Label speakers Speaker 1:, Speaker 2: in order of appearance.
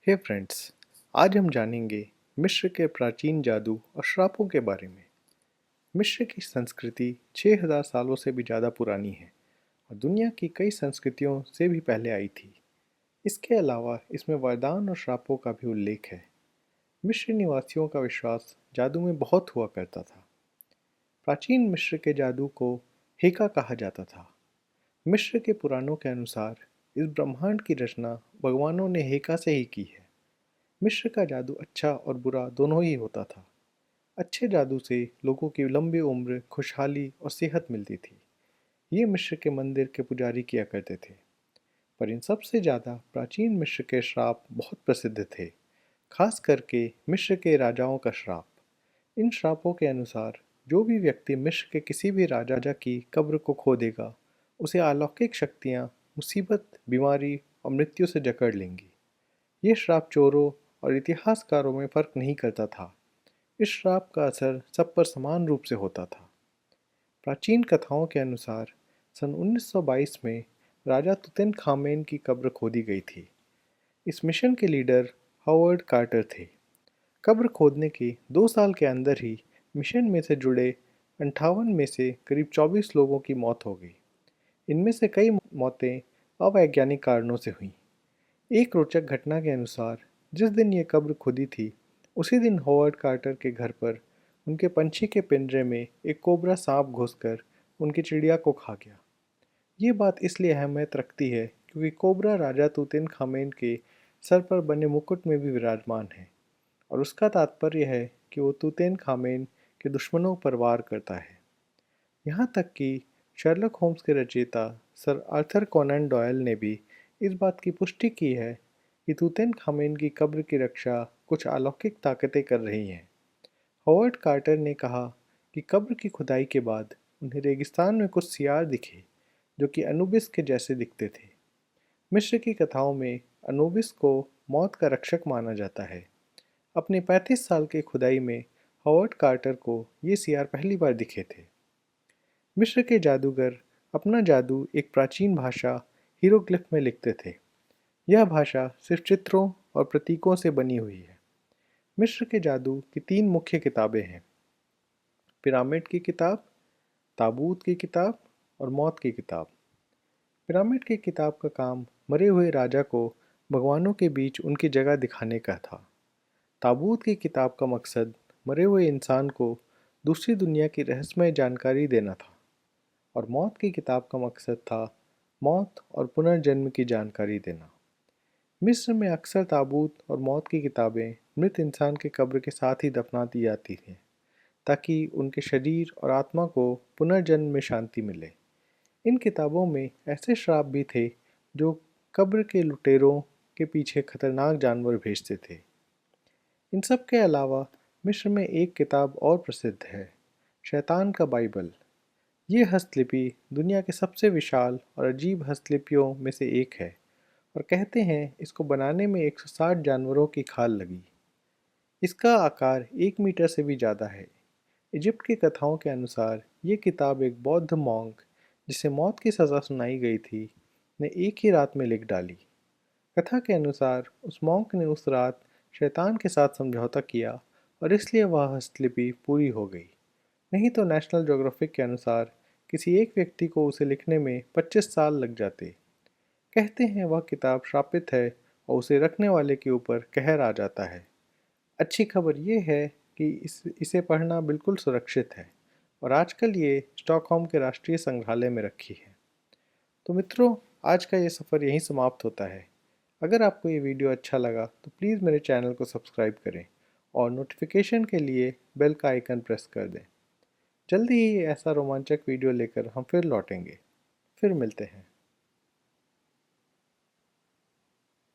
Speaker 1: हे friends, आज हम जानेंगे मिस्र के प्राचीन जादू और श्रापों के बारे में। मिस्र की संस्कृति 6000 सालों से भी ज़्यादा पुरानी है और दुनिया की कई संस्कृतियों से भी पहले आई थी। इसके अलावा इसमें वरदान और श्रापों का भी उल्लेख है। मिस्र निवासियों का विश्वास जादू में बहुत हुआ करता था। प्राचीन मिस्र के जादू को हेका कहा जाता था। मिस्र के पुराणों के अनुसार इस ब्रह्मांड की रचना भगवानों ने हेका से ही की है। मिस्र का जादू अच्छा और बुरा दोनों ही होता था। अच्छे जादू से लोगों की लंबी उम्र, खुशहाली और सेहत मिलती थी। ये मिस्र के मंदिर के पुजारी किया करते थे। पर इन सबसे ज़्यादा प्राचीन मिस्र के श्राप बहुत प्रसिद्ध थे, खास करके मिस्र के राजाओं का श्राप। इन श्रापों के अनुसार जो भी व्यक्ति मिस्र के किसी भी राजा की कब्र को खोदेगा, उसे अलौकिक शक्तियाँ, मुसीबत, बीमारी और मृत्यु से जकड़ लेंगी। ये श्राप चोरों और इतिहासकारों में फर्क नहीं करता था। इस श्राप का असर सब पर समान रूप से होता था। प्राचीन कथाओं के अनुसार सन 1922 में राजा तुतनखामेन की कब्र खोदी गई थी। इस मिशन के लीडर हॉवर्ड कार्टर थे। कब्र खोदने के 2 साल के अंदर ही मिशन में से जुड़े 58 में से करीब 24 लोगों की मौत हो गई। इनमें से कई मौतें अवैज्ञानिक कारणों से हुईं। एक रोचक घटना के अनुसार जिस दिन ये कब्र खुदी थी, उसी दिन हॉवर्ड कार्टर के घर पर उनके पंछी के पिंजरे में एक कोबरा सांप घुसकर उनकी चिड़िया को खा गया। ये बात इसलिए अहमियत रखती है क्योंकि कोबरा राजा तुतनखामेन के सर पर बने मुकुट में भी विराजमान है और उसका तात्पर्य है कि वो तुतनखामेन के दुश्मनों पर वार करता है। यहाँ तक कि शर्लक होम्स के रचयिता सर आर्थर कोनन डॉयल ने भी इस बात की पुष्टि की है कि तुतनखामेन की कब्र की रक्षा कुछ अलौकिक ताकतें कर रही हैं। हॉवर्ड कार्टर ने कहा कि कब्र की खुदाई के बाद उन्हें रेगिस्तान में कुछ सियार दिखे जो कि अनुबिस के जैसे दिखते थे। मिस्र की कथाओं में अनुबिस को मौत का रक्षक माना जाता है। अपने 35 साल की खुदाई में हॉवर्ड कार्टर को ये सियार पहली बार दिखे थे। मिस्र के जादूगर अपना जादू एक प्राचीन भाषा हीरोग्लिफ में लिखते थे। यह भाषा सिर्फ चित्रों और प्रतीकों से बनी हुई है। मिस्र के जादू की 3 मुख्य किताबें हैं: पिरामिड की किताब, ताबूत की किताब और मौत की किताब। पिरामिड की किताब का काम मरे हुए राजा को भगवानों के बीच उनकी जगह दिखाने का था। ताबूत की किताब का मकसद मरे हुए इंसान को दूसरी दुनिया की रहस्यमय जानकारी देना था और मौत की किताब का मकसद था मौत और पुनर्जन्म की जानकारी देना। मिस्र में अक्सर ताबूत और मौत की किताबें मृत इंसान के कब्र के साथ ही दफना दी जाती थीं ताकि उनके शरीर और आत्मा को पुनर्जन्म में शांति मिले। इन किताबों में ऐसे श्राप भी थे जो कब्र के लुटेरों के पीछे खतरनाक जानवर भेजते थे। इन सब के अलावा मिस्र में एक किताब और प्रसिद्ध है, शैतान का बाइबल। ये हस्तलिपि दुनिया के सबसे विशाल और अजीब हस्तलिपियों में से एक है और कहते हैं इसको बनाने में 160 जानवरों की खाल लगी। इसका आकार 1 मीटर से भी ज़्यादा है। इजिप्ट की कथाओं के अनुसार ये किताब एक बौद्ध मॉन्क जिसे मौत की सज़ा सुनाई गई थी ने एक ही रात में लिख डाली। कथा के अनुसार उस मॉन्क ने उस रात शैतान के साथ समझौता किया और इसलिए वह हस्तलिपि पूरी हो गई। नहीं तो नेशनल ज्योग्राफिक के अनुसार किसी एक व्यक्ति को उसे लिखने में 25 साल लग जाते। कहते हैं वह किताब श्रापित है और उसे रखने वाले के ऊपर कहर आ जाता है। अच्छी खबर ये है कि इसे पढ़ना बिल्कुल सुरक्षित है और आजकल ये स्टॉकहोम के राष्ट्रीय संग्रहालय में रखी है। तो मित्रों, आज का ये सफ़र यहीं समाप्त होता है। अगर आपको ये वीडियो अच्छा लगा तो प्लीज़ मेरे चैनल को सब्सक्राइब करें और नोटिफिकेशन के लिए बेल का आइकन प्रेस कर दें। जल्दी ही ऐसा रोमांचक वीडियो लेकर हम फिर लौटेंगे। फिर मिलते हैं।